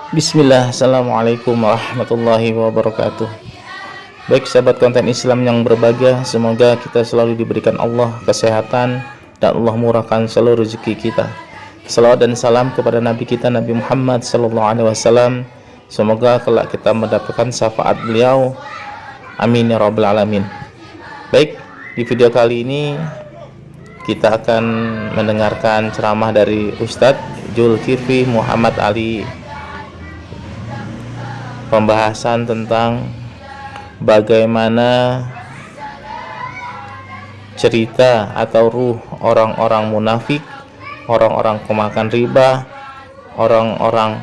Bismillah, Assalamualaikum warahmatullahi wabarakatuh. Baik sahabat konten Islam yang berbahagia, semoga kita selalu diberikan Allah kesehatan dan Allah murahkan seluruh rezeki kita. Salawat dan salam kepada Nabi kita Nabi Muhammad SAW. Semoga kelak kita mendapatkan syafaat beliau. Amin ya rabbal alamin. Baik, di video kali ini kita akan mendengarkan ceramah dari Ustadz Zulkifli Muhammad Ali. Pembahasan tentang bagaimana cerita atau ruh orang-orang munafik, orang-orang pemakan riba, orang-orang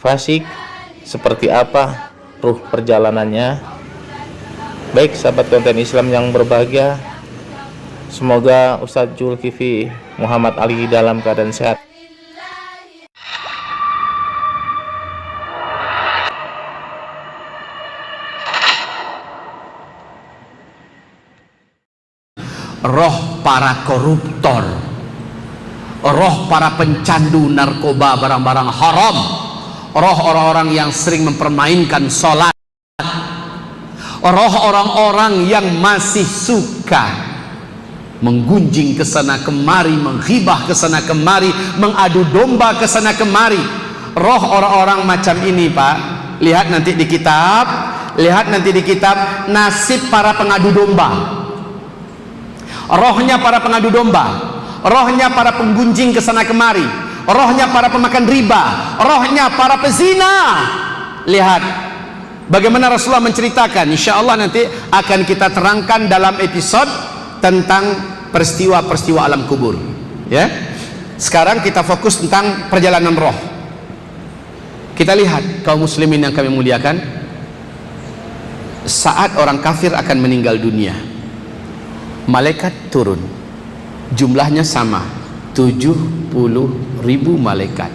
fasik, seperti apa ruh perjalanannya. Baik sahabat konten Islam yang berbahagia, semoga Ustadz Zulkifli Muhammad Ali dalam keadaan sehat. Roh para koruptor, roh para pencandu narkoba, barang-barang haram, roh orang-orang yang sering mempermainkan sholat, roh orang-orang yang masih suka menggunjing ke sana kemari, menghibah ke sana kemari, mengadu domba ke sana kemari. Roh orang-orang macam ini, Pak, lihat nanti di kitab nasib para pengadu domba. Rohnya para pengadu domba, rohnya para penggunjing ke sana kemari, rohnya para pemakan riba, rohnya para pezina. Lihat bagaimana Rasulullah menceritakan. Insya Allah nanti akan kita terangkan dalam episode tentang peristiwa-peristiwa alam kubur, ya. Sekarang kita fokus tentang perjalanan roh. Kita lihat kaum muslimin yang kami muliakan, saat orang kafir akan meninggal dunia, malaikat turun, jumlahnya sama, 70.000 malaikat.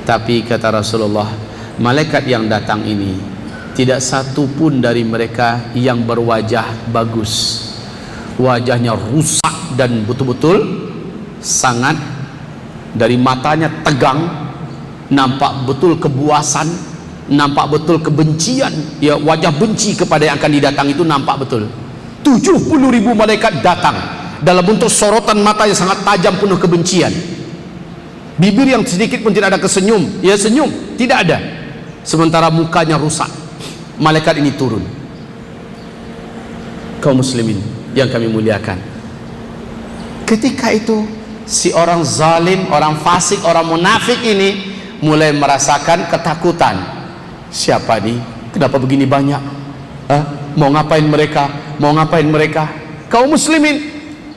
Tapi kata Rasulullah, malaikat yang datang ini tidak satu pun dari mereka yang berwajah bagus. Wajahnya rusak dan betul-betul sangat, dari matanya tegang, nampak betul kebuasan, nampak betul kebencian, ya, wajah benci kepada yang akan didatang itu nampak betul. 70.000 malaikat datang dalam bentuk sorotan mata yang sangat tajam penuh kebencian, bibir yang sedikit pun tidak ada kesenyum, ya senyum tidak ada, sementara mukanya rusak. Malaikat ini turun. Kaum muslimin yang kami muliakan, ketika itu si orang zalim, orang fasik, orang munafik ini mulai merasakan ketakutan. Siapa nih? Kenapa begini banyak? Mau ngapain mereka? Mau ngapain mereka? Kaum muslimin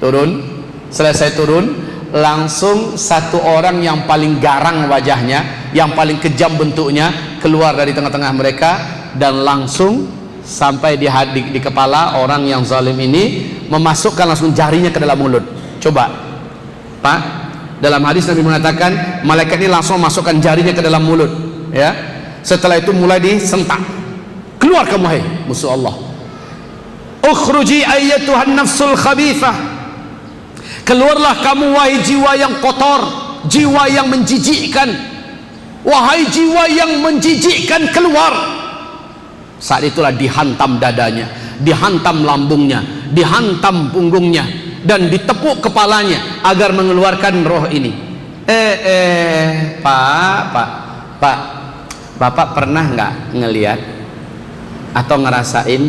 turun. Selesai turun, langsung satu orang yang paling garang wajahnya, yang paling kejam bentuknya, keluar dari tengah-tengah mereka dan langsung sampai di kepala orang yang zalim ini, memasukkan langsung jarinya ke dalam mulut. Coba Pak, dalam hadis Nabi mengatakan malaikat ini langsung masukkan jarinya ke dalam mulut, ya. Setelah itu mulai disentak. Keluar kamu, hai musuh Allah. Ukhruji ayyatuhan nafsul khabithah. Keluarlah kamu wahai jiwa yang kotor, jiwa yang menjijikkan. Wahai jiwa yang menjijikkan, keluar. Saat itulah dihantam dadanya, dihantam lambungnya, dihantam punggungnya, dan ditepuk kepalanya agar mengeluarkan roh ini. Pak, Bapak pernah nggak ngelihat atau ngerasain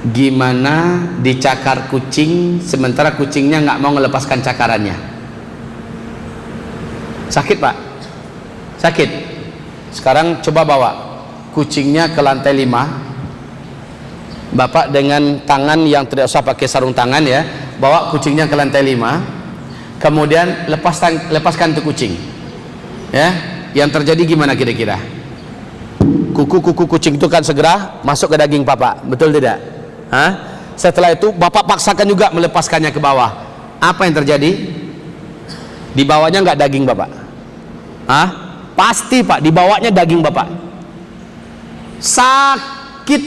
gimana dicakar kucing sementara kucingnya nggak mau melepaskan cakarannya? Sakit, Pak, sakit. Sekarang coba bawa kucingnya ke lantai 5. Bapak dengan tangan yang tidak usah pakai sarung tangan, ya, bawa kucingnya ke lantai 5, kemudian lepaskan tuh kucing, ya. Yang terjadi gimana kira-kira? Kuku kucing itu kan segera masuk ke daging Bapak, betul tidak? Setelah itu Bapak paksakan juga melepaskannya ke bawah. Apa yang terjadi? Di bawahnya nggak daging Bapak? Pasti, Pak, di bawahnya daging Bapak. Sakit.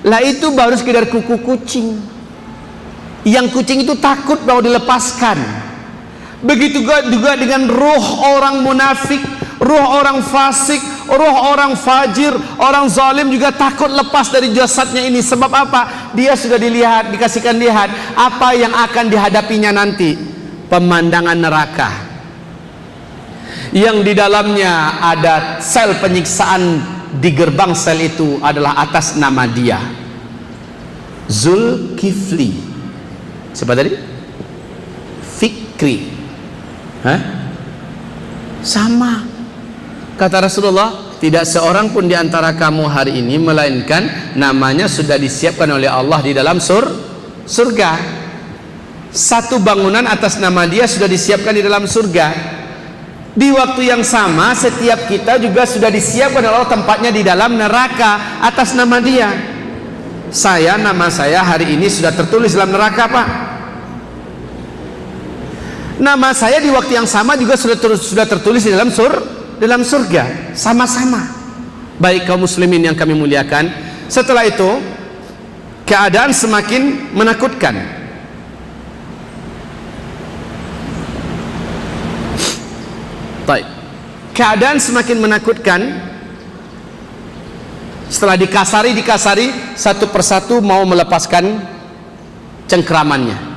Lah itu baru sekedar kuku kucing. Yang kucing itu takut mau dilepaskan. Begitu juga dengan roh orang munafik, roh orang fasik, roh orang fajir, orang zalim juga takut lepas dari jasadnya ini. Sebab apa? Dia sudah dilihat, dikasihkan lihat apa yang akan dihadapinya nanti. Pemandangan neraka yang di dalamnya ada sel penyiksaan. Di gerbang sel itu adalah atas nama dia Zulkifli. Siapa tadi? Fikri. Sama. Kata Rasulullah, tidak seorang pun di antara kamu hari ini melainkan namanya sudah disiapkan oleh Allah di dalam surga. Satu bangunan atas nama dia sudah disiapkan di dalam surga. Di waktu yang sama setiap kita juga sudah disiapkan oleh Allah tempatnya di dalam neraka atas nama dia. Nama saya hari ini sudah tertulis dalam neraka, Pak. Nama saya di waktu yang sama juga sudah tertulis di dalam surga, sama-sama. Baik kaum muslimin yang kami muliakan, setelah itu keadaan semakin menakutkan. Baik, keadaan semakin menakutkan. Setelah dikasari satu persatu mau melepaskan cengkeramannya.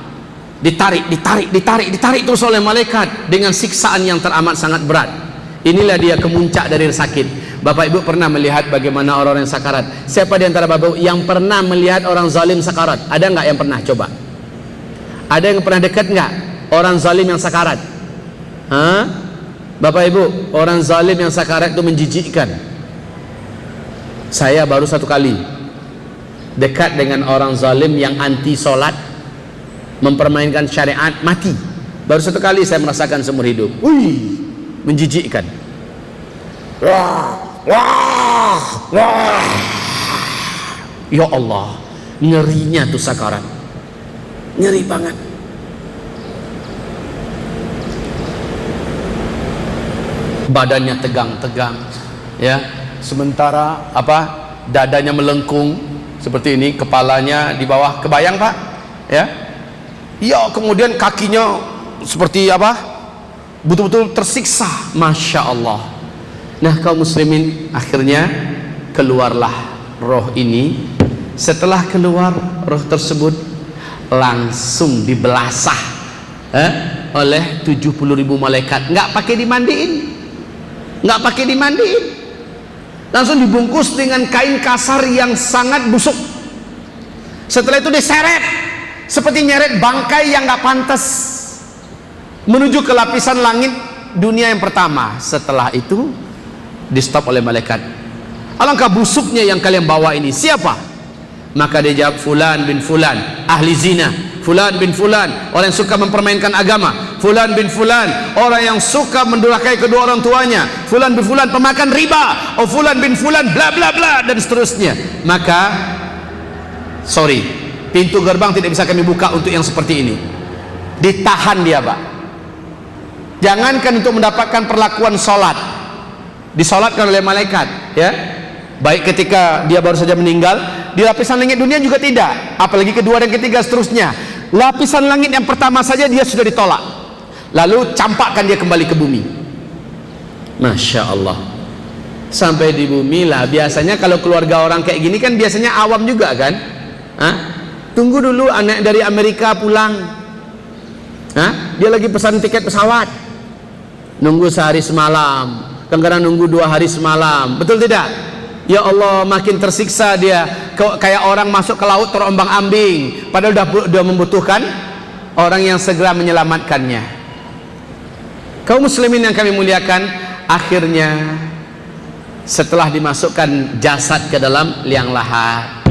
Ditarik terus oleh malaikat dengan siksaan yang teramat sangat berat. Inilah dia kemuncak dari sakit. Bapak Ibu pernah melihat bagaimana orang yang sakarat? Siapa di antara Bapak Ibu yang pernah melihat orang zalim sakarat? Ada nggak yang pernah? Coba. Ada yang pernah dekat nggak orang zalim yang sakarat? Bapak Ibu, orang zalim yang sakarat itu menjijikkan. Saya baru satu kali dekat dengan orang zalim yang anti sholat, mempermainkan syariat, mati. Baru satu kali saya merasakan seumur hidup. Menjijikkan. Ya Allah, ngerinya tuh sakarat, ngeri banget. Badannya tegang-tegang, ya. Sementara dadanya melengkung seperti ini, kepalanya di bawah, kebayang Pak? Ya. Ya, kemudian kakinya seperti betul-betul tersiksa. Masya Allah. Nah kaum muslimin, akhirnya keluarlah roh ini. Setelah keluar roh tersebut langsung dibelasah oleh 70.000 malaikat. Nggak pakai dimandiin, langsung dibungkus dengan kain kasar yang sangat busuk. Setelah itu diseret seperti nyeret bangkai yang nggak pantas menuju ke lapisan langit dunia yang pertama. Setelah itu di stop oleh malaikat. Alangkah busuknya yang kalian bawa ini, siapa? Maka dia jawab, fulan bin fulan, ahli zina. Fulan bin fulan, orang yang suka mempermainkan agama. Fulan bin fulan, orang yang suka mendurhakai kedua orang tuanya. Fulan bin fulan, pemakan riba. Oh fulan bin fulan, bla bla bla, dan seterusnya. Maka sorry, pintu gerbang tidak bisa kami buka untuk yang seperti ini. Ditahan dia, Pak. Jangankan untuk mendapatkan perlakuan sholat, disolatkan oleh malaikat, ya. Baik ketika dia baru saja meninggal, di lapisan langit dunia juga tidak, apalagi kedua dan ketiga seterusnya. Lapisan langit yang pertama saja dia sudah ditolak, lalu campakkan dia kembali ke bumi. Masya Allah. Sampai di bumi lah. Biasanya kalau keluarga orang kayak gini kan biasanya awam juga kan. Tunggu dulu anak dari Amerika pulang. Dia lagi pesan tiket pesawat, nunggu sehari semalam, kadang-kadang nunggu 2 hari semalam. Betul tidak? Ya Allah, makin tersiksa dia, kayak orang masuk ke laut terombang ambing, padahal sudah membutuhkan orang yang segera menyelamatkannya. Kaum muslimin yang kami muliakan, akhirnya setelah dimasukkan jasad ke dalam liang lahat,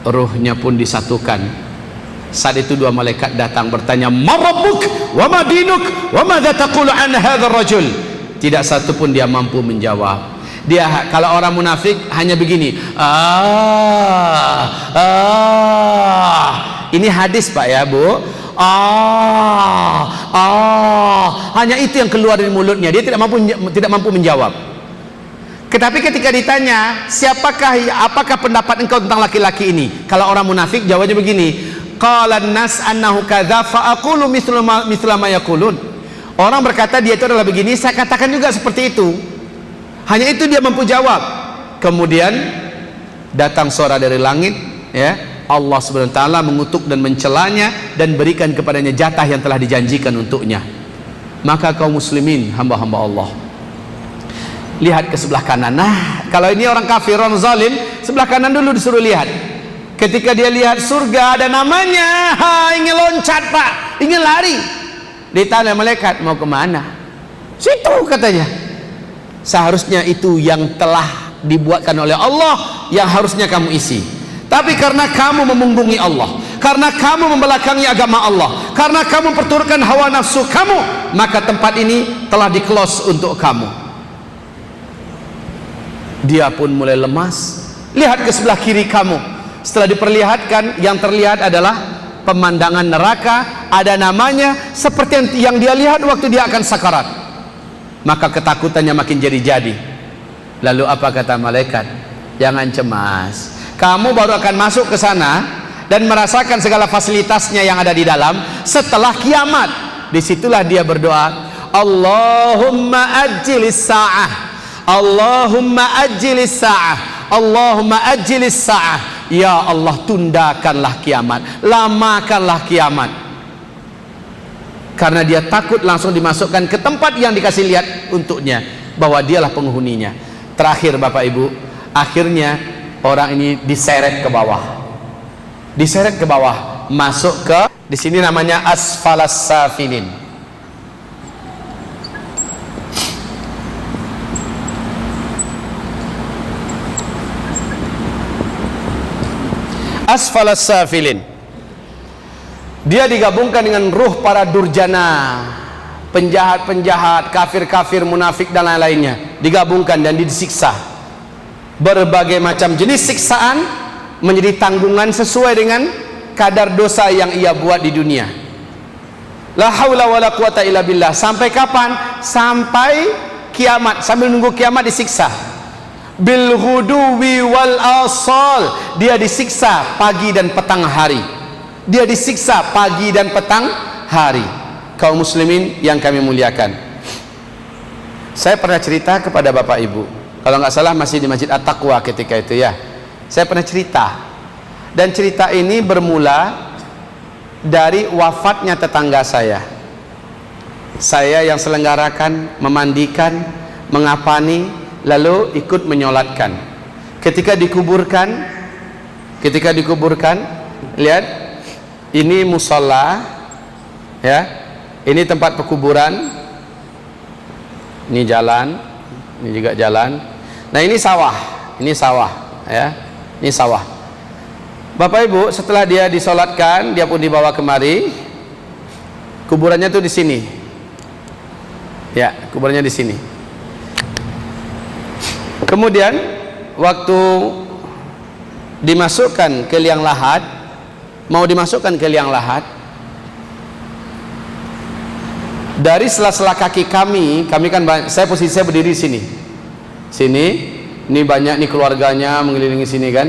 ruhnya pun disatukan. Saat itu 2 malaikat datang bertanya, "Ma rabbuk wa ma dinuk wa madza taqulu an hadzal rajul?" Tidak satu pun dia mampu menjawab. Dia, kalau orang munafik hanya begini, ini hadis Pak ya Bu, hanya itu yang keluar dari mulutnya. Dia tidak mampu menjawab. Tetapi ketika ditanya, apakah pendapat engkau tentang laki-laki ini? Kalau orang munafik jawabnya begini, qala an-nas annahu kadza fa aqulu mithla ma yaqulun. Orang berkata dia itu adalah begini, saya katakan juga seperti itu. Hanya itu dia mampu jawab. Kemudian datang suara dari langit, ya, Allah Subhanahu wa taala mengutuk dan mencelanya dan berikan kepadanya jatah yang telah dijanjikan untuknya. Maka kaum muslimin, hamba-hamba Allah, lihat ke sebelah kanan. Nah, kalau ini orang kafir, orang zalim, sebelah kanan dulu disuruh lihat. Ketika dia lihat surga ada namanya, ingin loncat pak, ingin lari. Ditanya malaikat, mau kemana? Situ katanya. Seharusnya itu yang telah dibuatkan oleh Allah, yang harusnya kamu isi. Tapi karena kamu memunggungi Allah, karena kamu membelakangi agama Allah, karena kamu perturutkan hawa nafsu kamu, maka tempat ini telah di-close untuk kamu. Dia pun mulai lemas. Lihat ke sebelah kiri kamu. Setelah diperlihatkan, yang terlihat adalah pemandangan neraka, ada namanya seperti yang dia lihat waktu dia akan sakarat. Maka ketakutannya makin jadi-jadi. Lalu apa kata malaikat? Jangan cemas, kamu baru akan masuk ke sana dan merasakan segala fasilitasnya yang ada di dalam setelah kiamat. Disitulah dia berdoa, Allahumma ajjilis sa'ah, Allahumma ajjilis sa'ah, Allahumma ajjilis sa'ah. Ya Allah, tundakanlah kiamat, lamakanlah kiamat. Karena dia takut langsung dimasukkan ke tempat yang dikasih lihat untuknya, bahwa dialah penghuninya. Terakhir Bapak Ibu, akhirnya orang ini diseret ke bawah. Diseret ke bawah, masuk ke, di sini namanya asfalas safilin. Asfalas safilin. Dia digabungkan dengan ruh para durjana, penjahat-penjahat, kafir-kafir, munafik dan lain-lainnya, digabungkan dan disiksa. Berbagai macam jenis siksaan menjadi tanggungan sesuai dengan kadar dosa yang ia buat di dunia. La haula wala quwata illa billah. Sampai kapan? Sampai kiamat. Sambil nunggu kiamat disiksa. Bil ghuduwi wal asal. Dia disiksa pagi dan petang hari. Dia disiksa pagi dan petang hari. Kaum muslimin yang kami muliakan, saya pernah cerita kepada Bapak Ibu, kalau nggak salah masih di Masjid At-Taqwa ketika itu ya, saya pernah cerita. Dan cerita ini bermula dari wafatnya tetangga saya. Saya yang selenggarakan, memandikan, mengapani, lalu ikut menyolatkan. Ketika dikuburkan, lihat, ini musola, ya, ini tempat pekuburan, ini jalan, ini juga jalan. Nah ini sawah, ya, ini sawah. Bapak Ibu, setelah dia disolatkan, dia pun dibawa kemari. Kuburannya tuh di sini, ya, kuburannya di sini. Kemudian waktu dimasukkan ke liang lahat, mau dimasukkan ke liang lahat, dari sela-sela kaki kami kan, saya posisi saya berdiri sini, ini banyak nih keluarganya mengelilingi sini kan.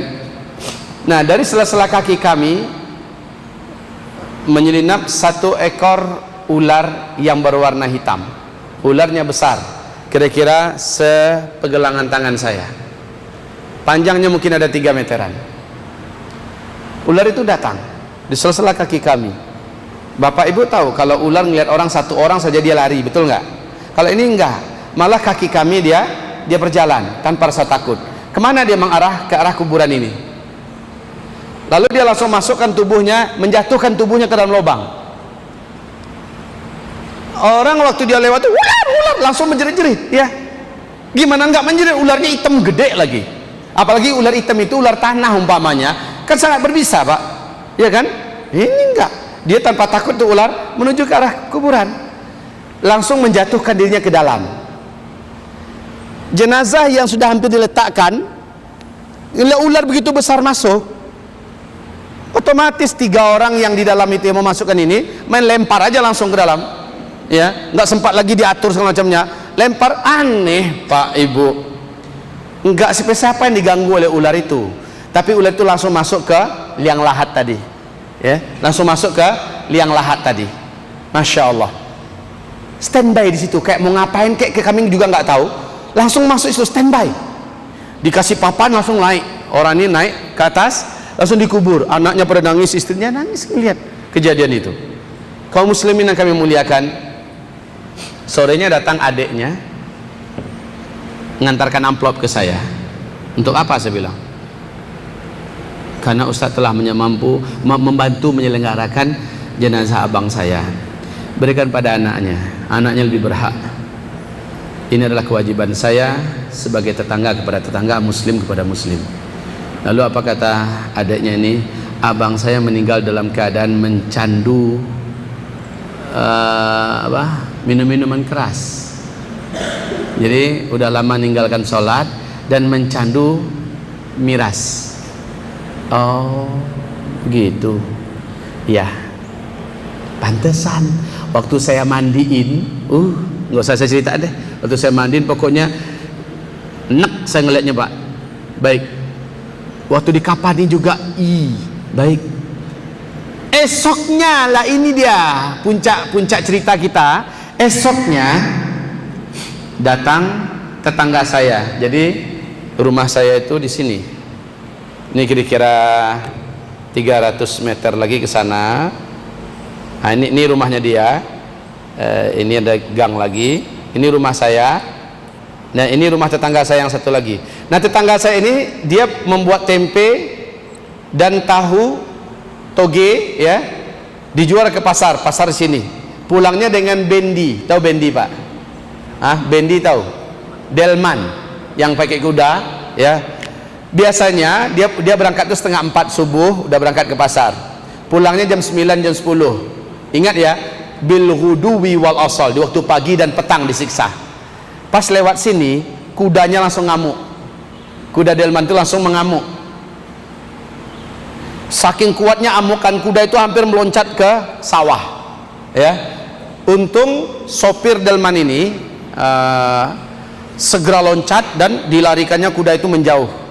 Nah dari sela-sela kaki kami menyelinap satu ekor ular yang berwarna hitam. Ularnya besar, kira-kira sepegelangan tangan saya, panjangnya mungkin ada 3 meteran. Ular itu datang di sela-sela kaki kami. Bapak Ibu tahu kalau ular ngelihat orang, satu orang saja dia lari, betul nggak? Kalau ini enggak, malah kaki kami dia berjalan tanpa rasa takut. Kemana dia mengarah? Ke arah kuburan ini. Lalu dia langsung masukkan tubuhnya, menjatuhkan tubuhnya ke dalam lubang. Orang waktu dia lewat, ular langsung menjerit-jerit, ya. Gimana enggak menjerit? Ularnya hitam gede lagi. Apalagi ular hitam itu ular tanah umpamanya, kan sangat berbisa, Pak. Ya kan? Ini enggak. Dia tanpa takut tuh ular menuju ke arah kuburan. Langsung menjatuhkan dirinya ke dalam. Jenazah yang sudah hampir diletakkan, ular begitu besar masuk, otomatis 3 orang yang di dalam itu yang memasukkan ini main lempar aja langsung ke dalam, ya, nggak sempat lagi diatur segala macamnya, lempar. Aneh Pak Ibu, nggak siapa yang diganggu oleh ular itu, tapi ular itu langsung masuk ke liang lahat tadi, ya, langsung masuk ke liang lahat tadi. Masya Allah, standby di situ, kayak mau ngapain kayak kami juga nggak tahu, langsung masuk itu standby, dikasih papan langsung naik, orang ini naik ke atas langsung dikubur, anaknya pada nangis, istrinya nangis. Lihat kejadian itu. Kaum muslimin yang kami muliakan, sorenya datang adiknya mengantarkan amplop ke saya. Untuk apa? Saya bilang, karena Ustaz telah membantu menyelenggarakan jenazah abang saya, berikan pada anaknya, anaknya lebih berhak. Ini adalah kewajiban saya sebagai tetangga kepada tetangga, muslim kepada muslim. Lalu apa kata adiknya ini? Abang saya meninggal dalam keadaan mencandu minum-minuman keras. Jadi udah lama meninggalkan sholat dan mencandu miras. Oh gitu ya, pantesan waktu saya mandiin, nggak usah saya cerita deh, waktu saya mandiin pokoknya enak saya ngeliatnya Pak. Baik, waktu di kapani juga baik. Esoknya lah, ini dia puncak cerita kita. Esoknya datang tetangga saya. Jadi rumah saya itu di sini. Ini kira-kira 300 meter lagi ke sana. Nah, ini rumahnya dia. Ini ada gang lagi. Ini rumah saya. Nah, ini rumah tetangga saya yang satu lagi. Nah, tetangga saya ini dia membuat tempe dan tahu toge, ya, dijual ke pasar sini. Pulangnya dengan bendi. Tahu bendi Pak? Bendi tahu? Delman yang pakai kuda, ya. Biasanya dia berangkat tuh 3:30 subuh, udah berangkat ke pasar. Pulangnya jam 9, jam 10. Ingat ya, bil ghuduwi wal asal, di waktu pagi dan petang disiksa. Pas lewat sini, kudanya langsung ngamuk. Kuda delman itu langsung mengamuk. Saking kuatnya amukan kuda itu hampir meloncat ke sawah, ya. Untung sopir delman ini segera loncat dan dilarikannya kuda itu menjauh.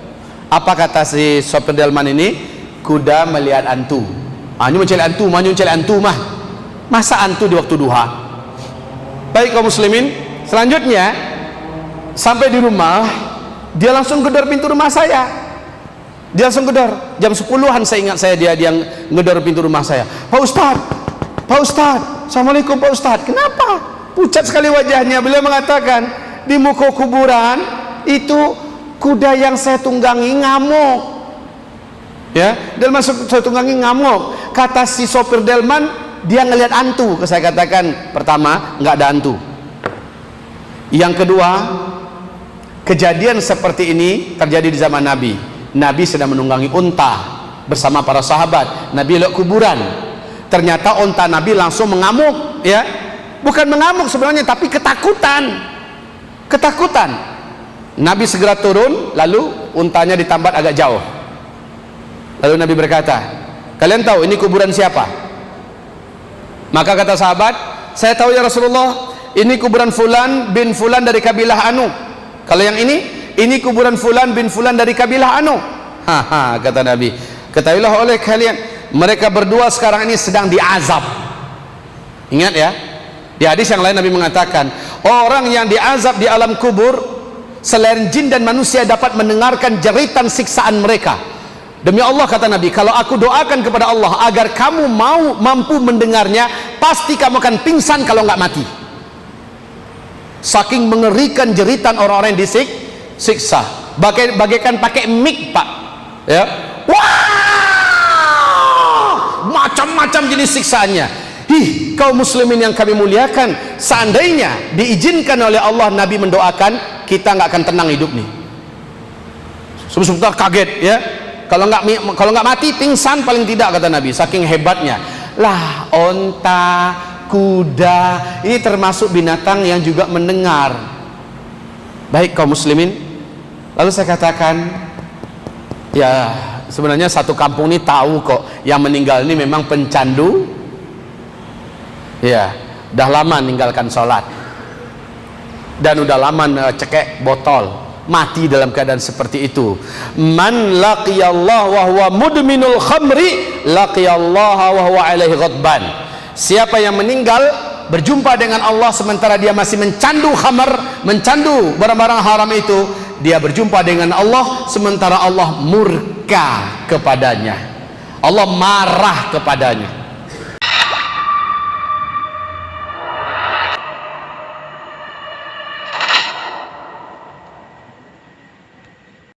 Apa kata si sopir delman ini? Kuda melihat antu. Ini mencari antu mah. Masa antu di waktu duha? Baik kaum muslimin, selanjutnya sampai di rumah, dia langsung gedor pintu rumah saya. Dia langsung gedor. Jam 10-an saya ingat dia ngedor pintu rumah saya. Pak Ustadz, Assalamualaikum Pak Ustadz. Kenapa? Pucat sekali wajahnya. Beliau mengatakan, di muka kuburan itu kuda yang saya tunggangi ngamuk, ya, delman saya tunggangi ngamuk. Kata si sopir delman, dia ngelihat hantu. Saya katakan, pertama, nggak ada hantu. Yang kedua, kejadian seperti ini terjadi di zaman Nabi. Nabi sedang menunggangi unta bersama para sahabat. Nabi lihat kuburan, ternyata unta Nabi langsung mengamuk, ya, bukan mengamuk sebenarnya, tapi ketakutan. Nabi segera turun, lalu untanya ditambat agak jauh. Lalu Nabi berkata, kalian tahu ini kuburan siapa? Maka kata sahabat, saya tahu ya Rasulullah, ini kuburan fulan bin fulan dari kabilah anu. Kalau yang ini kuburan fulan bin fulan dari kabilah anu. Kata Nabi, ketahuilah oleh kalian, mereka berdua sekarang ini sedang diazab. Ingat ya, di hadis yang lain Nabi mengatakan, orang yang diazab di alam kubur selain jin dan manusia dapat mendengarkan jeritan siksaan mereka. Demi Allah kata Nabi, kalau aku doakan kepada Allah agar kamu mampu mendengarnya, pasti kamu akan pingsan kalau nggak mati. Saking mengerikan jeritan orang-orang yang disiksa, bagaikan pakai mic Pak, ya. Wah, macam-macam jenis siksaannya. Kaum muslimin yang kami muliakan, seandainya diizinkan oleh Allah, Nabi mendoakan, kita nggak akan tenang hidup nih. Sebentar kaget, ya. Kalau nggak mati pingsan paling tidak, kata Nabi, saking hebatnya. Lah, onta, kuda, ini termasuk binatang yang juga mendengar. Baik kaum muslimin, lalu saya katakan, ya sebenarnya satu kampung ini tahu kok yang meninggal ini memang pencandu, ya, udah lama meninggalkan sholat dan udah lama cekek botol, mati dalam keadaan seperti itu. Man laqiyallah wa huwa mudminul khamri laqiyallah wa huwa alaihi ghadban. Siapa yang meninggal berjumpa dengan Allah sementara dia masih mencandu khamar, mencandu barang-barang haram itu, dia berjumpa dengan Allah sementara Allah murka kepadanya, Allah marah kepadanya.